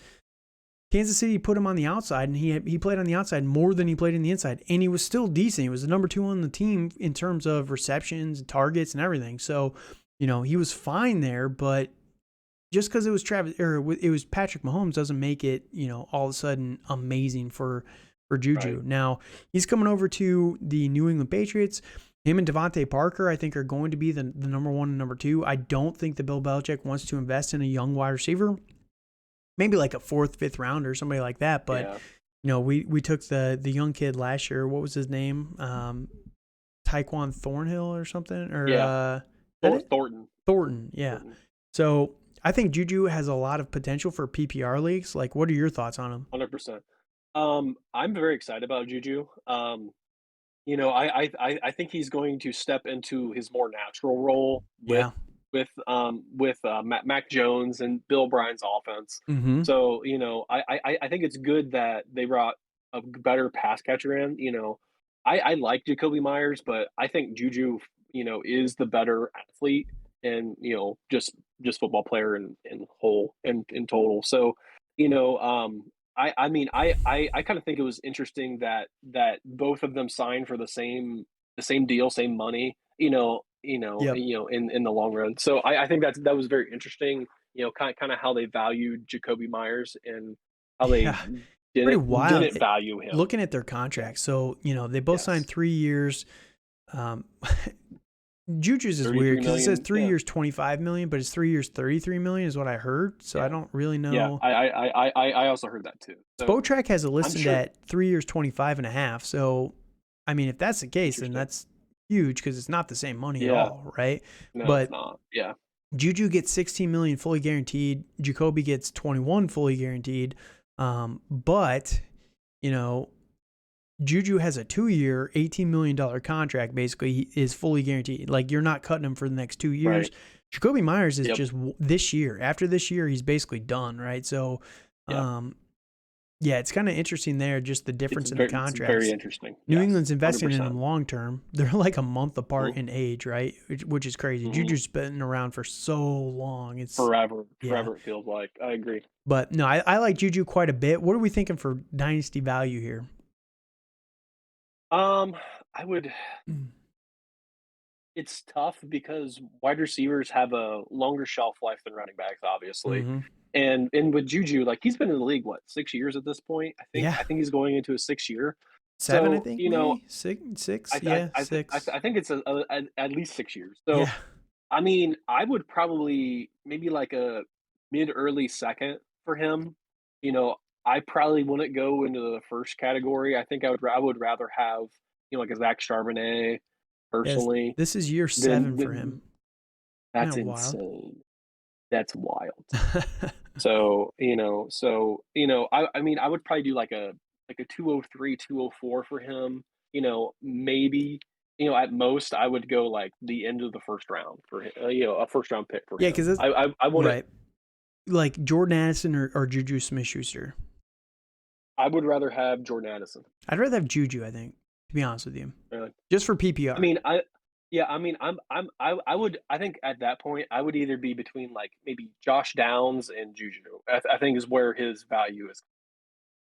Kansas City put him on the outside, and he played on the outside more than he played in the inside, and he was still decent. He was the number 2 on the team in terms of receptions, targets, and everything. So, he was fine there, but just because it was it was Patrick Mahomes doesn't make it, all of a sudden amazing for Juju. Right. Now, he's coming over to the New England Patriots. Him and Devontae Parker, I think, are going to be the number 1 and number 2. I don't think that Bill Belichick wants to invest in a young wide receiver. Maybe like a 4th, 5th rounder, somebody like that. But, we took the young kid last year. What was his name? Tyquan Thornhill or something? Or Thornton. Thornton, yeah. Thornton. So I think Juju has a lot of potential for PPR leagues. Like, what are your thoughts on him? 100%. I'm very excited about Juju. I think he's going to step into his more natural role with Mac Jones and Bill Bryan's offense. Mm-hmm. So I think it's good that they brought a better pass catcher in. I like Jacoby Myers, but I think Juju is the better athlete and just football player in whole and in total. So I kind of think it was interesting that both of them signed for the same deal, same money, in the long run. So I think that was very interesting, kind of how they valued Jacoby Myers and how they didn't value him. Looking at their contracts. So, they both signed 3 years. Juju's is weird because it says 3 years, $25 million, but it's 3 years, $33 million is what I heard. So I don't really know. Yeah, I also heard that too. So, Spotrac has it listed at 3 years, 25 and a half. So, I mean, if that's the case, then that's huge because it's not the same money at all, right? No, but it's not. Yeah. Juju gets $16 million fully guaranteed. Jacoby gets $21 fully guaranteed. But, Juju has a 2-year, $18 million contract. Basically, he is fully guaranteed. Like, you're not cutting him for the next 2 years. Right. Jacoby Myers is just this year. After this year, he's basically done, right? So, it's kind of interesting there, just the difference in the contracts. It's very interesting. New England's investing 100%. In him long term. They're like a month apart in age, right? Which is crazy. Juju's been around for so long. It's forever it feels like. I agree. But no, I like Juju quite a bit. What are we thinking for dynasty value here? I would. It's tough because wide receivers have a longer shelf life than running backs, obviously. Mm-hmm. And with Juju, like he's been in the league 6 years at this point. I think he's going into his 6th year. 7, I think. Six. I 6. I think it's at least 6 years. So, I mean, I would probably maybe like a mid-early second for him. I probably wouldn't go into the first category. I think I would rather have like a Zach Charbonnet personally. Yes, this is year 7 for him. That's insane. That's wild. So I mean I would probably do like a 203, 204 for him. Maybe at most I would go like the end of the first round for him, a first round pick for him. Yeah, because I wouldn't like Jordan Addison or Juju Smith-Schuster. I would rather have Jordan Addison. I'd rather have Juju, I think, to be honest with you. Really? Just for PPR. I would. I think at that point, I would either be between like maybe Josh Downs and Juju. I think is where his value is.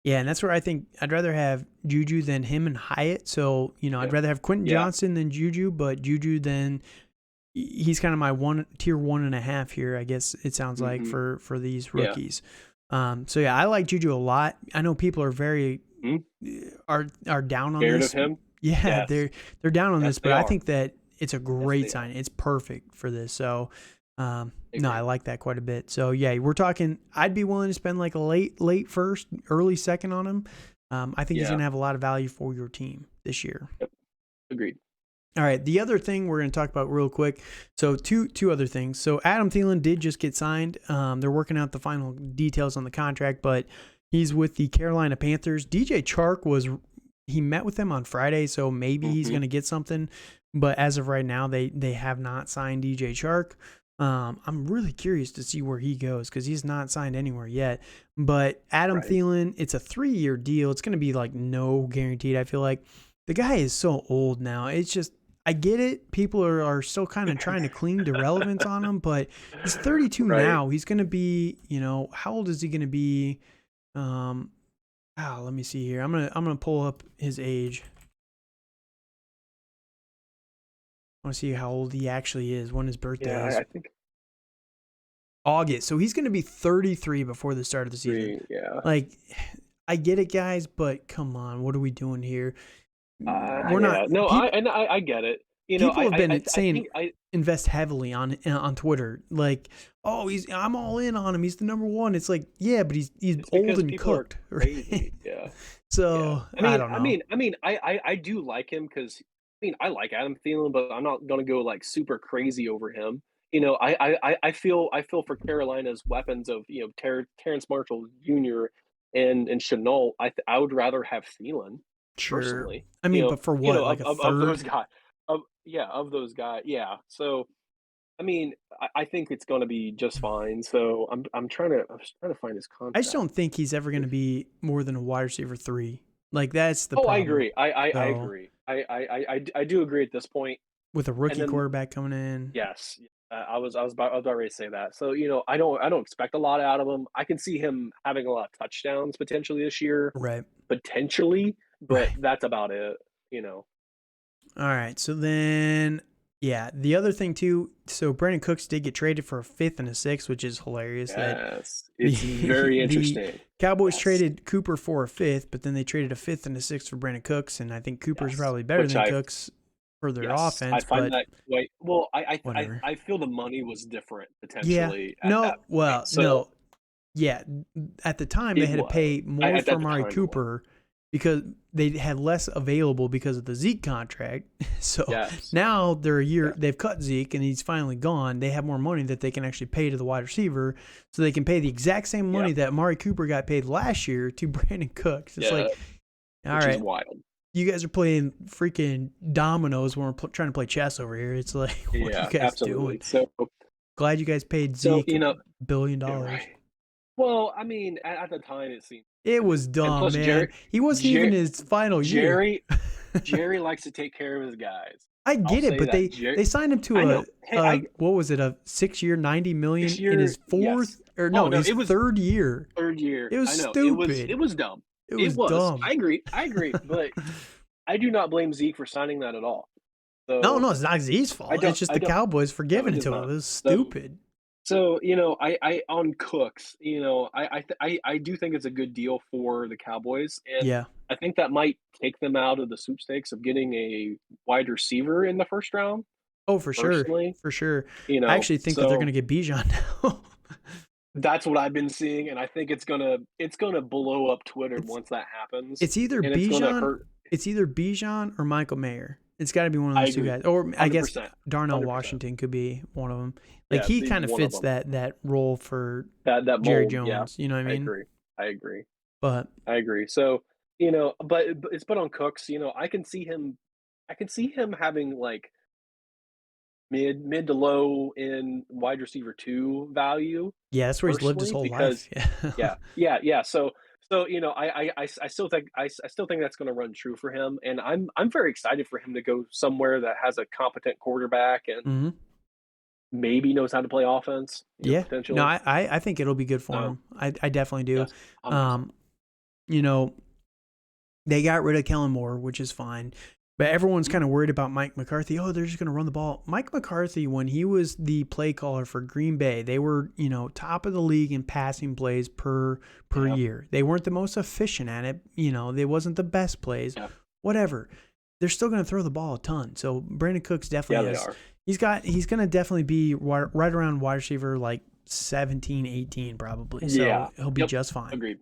Yeah, and that's where I think I'd rather have Juju than him and Hyatt. So I'd rather have Quentin Johnson than Juju, but Juju then he's kind of my tier 1.5 here. I guess it sounds like for these rookies. I like Juju a lot. I know people are very are down on scared this. Of him. Yeah, yes. they're down on this, but I think that it's a great yes, sign. It's perfect for this. So, I like that quite a bit. So, yeah, we're talking. I'd be willing to spend like a late first, early second on him. I think he's going to have a lot of value for your team this year. Yep. Agreed. All right, the other thing we're going to talk about real quick. So two other things. So Adam Thielen did just get signed. They're working out the final details on the contract, but he's with the Carolina Panthers. DJ Chark he met with them on Friday, so maybe he's going to get something. But as of right now, they have not signed DJ Chark. I'm really curious to see where he goes because he's not signed anywhere yet. But Adam Right. Thielen, it's a 3-year deal. It's going to be like no guaranteed. I feel like the guy is so old now. It's just, I get it. People are still kind of trying to cling to relevance on him, but he's 32 Right. now. He's going to be, how old is he going to be? Let me see here. I'm gonna pull up his age. I want to see how old he actually is, when his birthday is. I think August. So he's going to be 33 before the start of the season. yeah. Like, I get it, guys, but come on, what are we doing here? We're Yeah. not. No, People, I get it. people have been saying think invest heavily on Twitter. Like, oh, I'm all in on him. He's the number one. It's like, yeah, but he's it's old because and people are cooked. crazy. Yeah. So Yeah. I don't know. I do like him because I like Adam Thielen, but I'm not gonna go like super crazy over him. I feel for Carolina's weapons of Terrence Marshall Jr. and Chenault. I would rather have Thielen Sure. personally. I mean, but for what? Like a Of those third? guys. Of those guys. Yeah. So I think it's gonna be just fine. So I'm just trying to find his I just contract. don't think he's ever going to be more than a wide receiver 3. Like, that's the Oh, I problem. agree. I So agree. I do agree at this point. with a And rookie then quarterback coming in, yes, I was about ready to say that. So I don't expect a lot out of him. I can see him having a lot of touchdowns potentially this year, right? potentially, but Right. that's about it. You know. All right. So then, yeah, the other thing too. So Brandon Cooks did get traded for a 5th and a 6th, which is hilarious. That Yes, the it's very the interesting. Cowboys Yes, traded Cooper for a 5th, but then they traded a 5th and a 6th for Brandon Cooks, and I think Cooper's yes. probably better Which than I Cooks for their Yes, I offense, find but that quite well. whatever. I feel the money was different Yeah. potentially at that No. point. Well, So no. Yeah, at the time they it had to was pay more at for the Amari time it was. Cooper because they had less available because of the Zeke contract. So Yes, now they're a yeah, year, they've cut Zeke and he's finally gone. They have more money that they can actually pay to the wide receiver, so they can pay the exact same yeah, money that Amari Cooper got paid last year to Brandon Cooks. It's yeah, like, all which is right, wild. you guys are playing freaking dominoes when we're trying to play chess over here. It's like, what are you Yeah, guys absolutely. doing? So Glad you guys paid so Zeke $1 billion. yeah, right. Well, at the time it seemed It was stupid, and dumb, plus man. He wasn't even Jerry his final year. Jerry Jerry likes to take care of his guys. I I'll get it, say but that. they signed him I to know. Hey, what was it, a 6-year, 90 this million in year, his yes. fourth or Oh no, no, his it was third year. third year. It was I know. It stupid. was dumb. It It was was. dumb. I agree, but I do not blame Zeke for signing that at all. No, So no, it's not Z's fault. It's just I the don't. Cowboys for No, giving it it is to him. not. It was So stupid. I on Cooks, I do think it's a good deal for the Cowboys, and Yeah. I think that might take them out of the sweepstakes of getting a wide receiver in the first round. Oh, for sure. Personally, For sure. I actually think that they're going so to get Bijan now. that's what I've been seeing, and I think it's gonna blow up Twitter It's once that happens, It's either and it's gonna Bijan, hurt. or Michael Mayer. It's got to be one of I those two agree, guys. Or I guess 100%, Darnell 100%. Washington could be one of them. Like Yeah, he he's kind of one of fits them. that role for That Jerry mold, yeah, Jones. You know what I I mean? agree. I agree. But I agree. So, but it's put on Cooks. I can see him having like mid to low in wide receiver 2 value yeah, that's where he's lived his personally whole life. because yeah. So I still think I still think that's going to run true for him, and I'm very excited for him to go somewhere that has a competent quarterback and Hmm. maybe knows how to play offense, Yeah. No, potentially. I think it'll be good for Um, him. I definitely do. yes, 100%. Um, you know, they got rid of Kellen Moore, which is fine. But everyone's Mhm. kind of worried about Mike McCarthy. Oh, they're just going to run the ball. Mike McCarthy, when he was the play caller for Green Bay, they were, top of the league in passing plays per Yeah, year. They weren't the most efficient at it. They wasn't the best plays. yeah, Whatever. They're still going to throw the ball a ton. So Brandon Cooks yeah, definitely they has. are. He's going to definitely be right around wide receiver like 17, 18 probably. So Yeah. he'll be Yep. just fine. Agreed.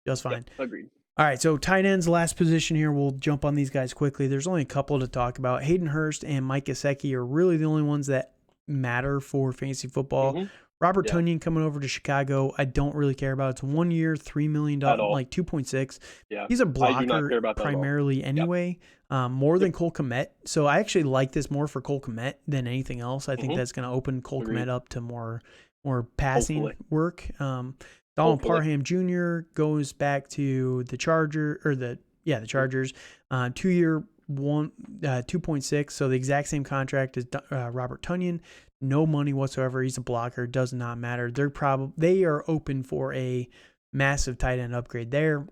Just Yep. fine. Agreed. All right, so tight ends, last position here. We'll jump on these guys quickly. There's only a couple to talk about. Hayden Hurst and Mike Gesicki are really the only ones that matter for fantasy football. Mhm. Robert Yeah, Tonyan coming over to Chicago, I don't really care about. It's 1 year, at $3 million, all. like 2.6. Yeah, He's a I do not blocker care about that at all. primarily Yep, anyway, more yep. than Cole Kmet. So I actually like this more for Cole Kmet than anything else. I think Mhm. that's going to open Cole Kmet Agreed. up to more passing Hopefully, work. Donald hopefully. Parham Jr. goes back to the the Chargers, 2 year 2.6, so the exact same contract as Robert Tonyan. No money whatsoever. He's a blocker. Does not matter. They are open for a massive tight end upgrade there.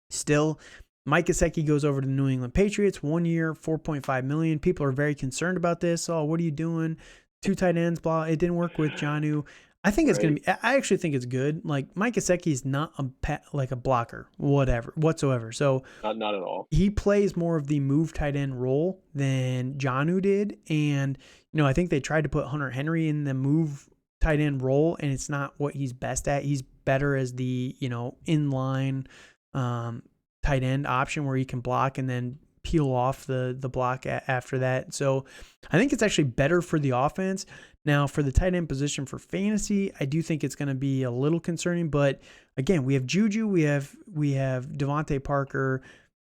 Still, Mike Gesicki goes over to the New England Patriots. 1 year, $4.5 million. People are very concerned about this. Oh, what are you doing? Two tight ends, blah. It didn't work with Jonnu. I think it's gonna Right. be. I actually think it's good. Like Mike Gesicki is not like a blocker, whatsoever. So Not at all. he plays more of the move tight end role than Jonnu did, and I think they tried to put Hunter Henry in the move tight end role, and it's not what he's best at. He's better as the inline um, tight end option where he can block and then peel off the block after that. So I think it's actually better for the offense. Now for the tight end position for fantasy, I do think it's going to be a little concerning, but again, we have Juju, we have Devontae Parker,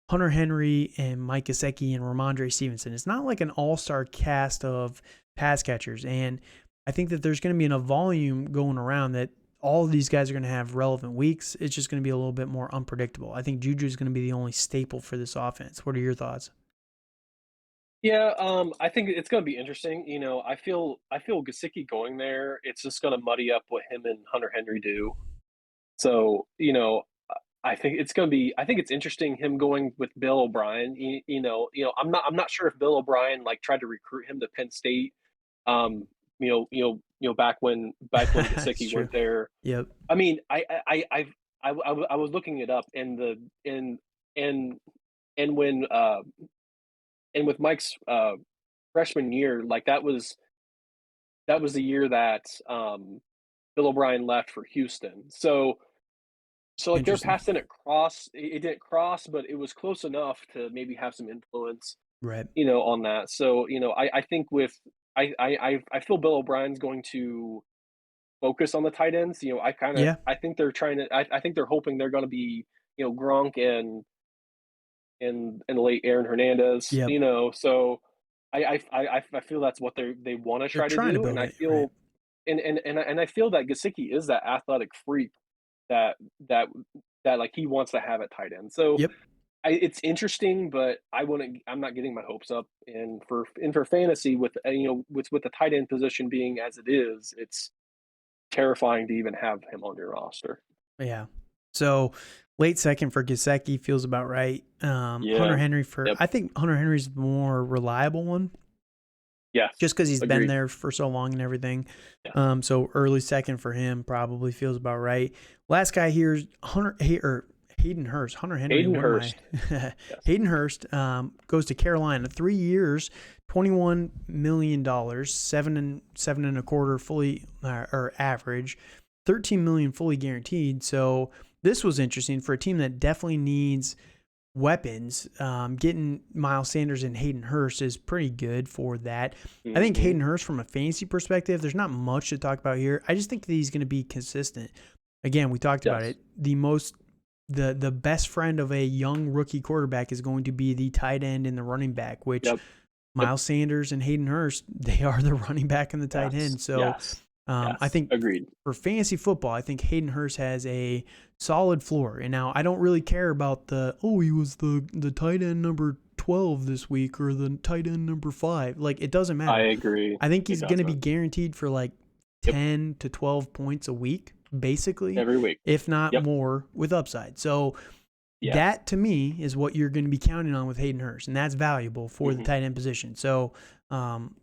Hunter Henry, and Mike Gesicki and Ramondre Stevenson. It's not like an all-star cast of pass catchers, and I think that there's going to be enough volume going around that all of these guys are going to have relevant weeks. It's just going to be a little bit more unpredictable. I think Juju is going to be the only staple for this offense. What are your thoughts? Yeah, I think it's gonna be interesting. I feel Gesicki going there. It's just gonna muddy up what him and Hunter Henry do. So, I think it's gonna be. I think it's interesting him going with Bill O'Brien. I'm not sure if Bill O'Brien like tried to recruit him to Penn State. Um, back when It's Gesicki true. went there. Yep. I mean, I was looking it up, and and and when and with Mike's freshman year, like that was the year that Bill O'Brien left for Houston. So like their Interesting. paths didn't cross. It didn't cross, but it was close enough to maybe have some influence, Right. on that. So I think with I feel Bill O'Brien's going to focus on the tight ends. Yeah. I think they're trying to. I think they're hoping they're going to be Gronk and late Aaron Hernandez. Yep. So I feel that's what they want to They're try to trying to do, and build I it. Right. feel and I feel that Gesicki is that athletic freak that that like he wants to have at tight end. So Yep. it's interesting, but I'm not getting my hopes up. And for fantasy with with the tight end position being as it is, it's terrifying to even have him on your roster. Yeah. So late second for Gasecki feels about right. Hunter Yeah. Henry Yep. I think Hunter Henry's the more reliable one Yes. just because he's been Agreed. there for so long and everything. Yes. So early second for him probably feels about right. Last guy here is Hayden Hurst. Hunter Henry. Hayden What am I? Hurst. Yes. Hayden Hurst goes to Carolina. 3 years, $21 million, seven and a quarter fully or average, 13 million fully guaranteed. So this was interesting for a team that definitely needs weapons. Getting Miles Sanders and Hayden Hurst is pretty good for that. I think Mhm. Hayden Hurst, from a fantasy perspective, there's not much to talk about here. I just think that he's going to be consistent. Again, we talked about Yes. it. The best friend of a young rookie quarterback is going to be the tight end and the running back, which Yep. Yep. Miles Sanders and Hayden Hurst, they are the running back and the tight Yes. end. So Yes. I Yes. think Agreed. for fantasy football, I think Hayden Hurst has a solid floor. And now I don't really care about he was the tight end number 12 this week or the tight end number 5. Like, it doesn't I matter. agree. I think It he's going to be doesn't. guaranteed for like Yep. 10 to 12 points a week, basically, Every week. if not Yep. more, with upside. So Yes. that to me is what you're going to be counting on with Hayden Hurst, and that's valuable for the Mhm. tight end position. So um,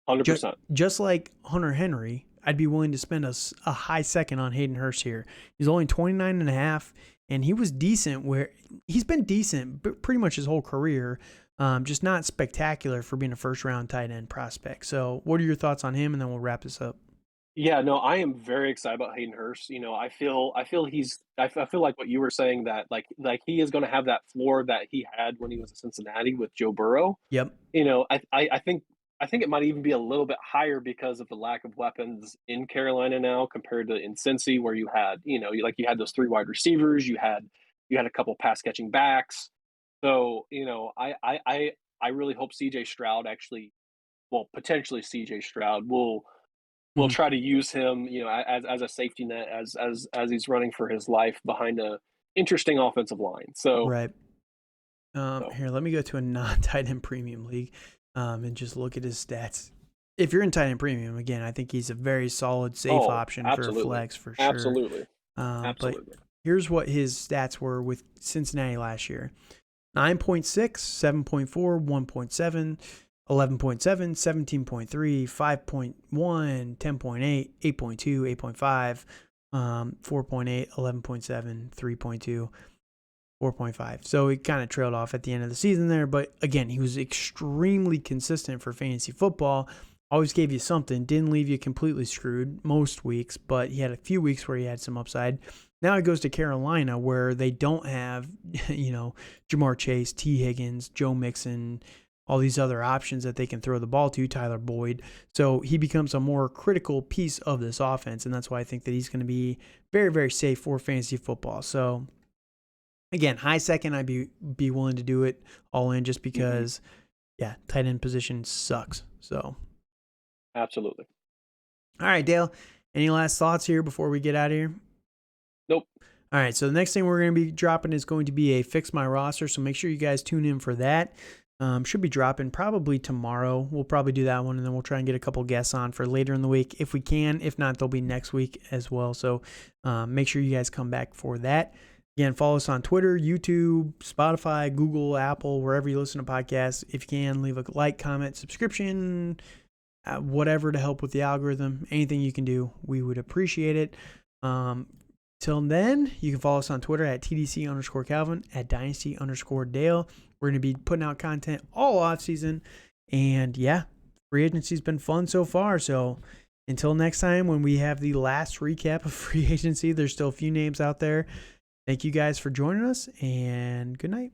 100%. just like Hunter Henry, I'd be willing to spend a high second on Hayden Hurst here. He's only 29 and a half, and he was decent where he's been decent pretty much his whole career, just not spectacular for being a first round tight end prospect. So what are your thoughts on him? And then we'll wrap this up. Yeah, no, I am very excited about Hayden Hurst. I feel like what you were saying that like he is going to have that floor that he had when he was in Cincinnati with Joe Burrow. Yep. I think I think it might even be a little bit higher because of the lack of weapons in Carolina now compared to in Cincy, where you had, you had those three wide receivers, you had a couple pass catching backs. So, I really hope CJ Stroud actually, well, potentially CJ Stroud will Mhm. try to use him, as a safety net as he's running for his life behind a interesting offensive line. Right. So Here, let me go to a non-tight end premium league, and just look at his stats. If you're in tight end premium, again, I think he's a very solid, safe oh, option for a absolutely, flex for sure. absolutely, But absolutely. here's what his stats were with Cincinnati last year: 9.6, 7.4, 1.7, 11.7, 17.3, 5.1, 10.8, 8.2, 8.5, 4.8, 11.7, 3.2. 4.5. So he kind of trailed off at the end of the season there. But again, he was extremely consistent for fantasy football. Always gave you something. Didn't leave you completely screwed most weeks, but he had a few weeks where he had some upside. Now he goes to Carolina where they don't have, Jamar Chase, T. Higgins, Joe Mixon, all these other options that they can throw the ball to, Tyler Boyd. So he becomes a more critical piece of this offense. And that's why I think that he's going to be very, very safe for fantasy football. So again, high second, I'd be willing to do it all in just Hmm. because, yeah, tight end position sucks. So, Absolutely. all right, Dale, any last thoughts here before we get out of here? Nope. All right, so the next thing we're going to be dropping is going to be a Fix My Roster, so make sure you guys tune in for that. Should be dropping probably tomorrow. We'll probably do that one, and then we'll try and get a couple guests on for later in the week if we can. If not, they'll be next week as well. So make sure you guys come back for that. Again, follow us on Twitter, YouTube, Spotify, Google, Apple, wherever you listen to podcasts. If you can, leave a like, comment, subscription, whatever to help with the algorithm. Anything you can do, we would appreciate it. Till then, you can follow us on Twitter at TDC_Calvin, at Dynasty_Dale. We're going to be putting out content all off season. And yeah, free agency's been fun so far. So until next time, when we have the last recap of free agency, there's still a few names out there. Thank you guys for joining us, and good night.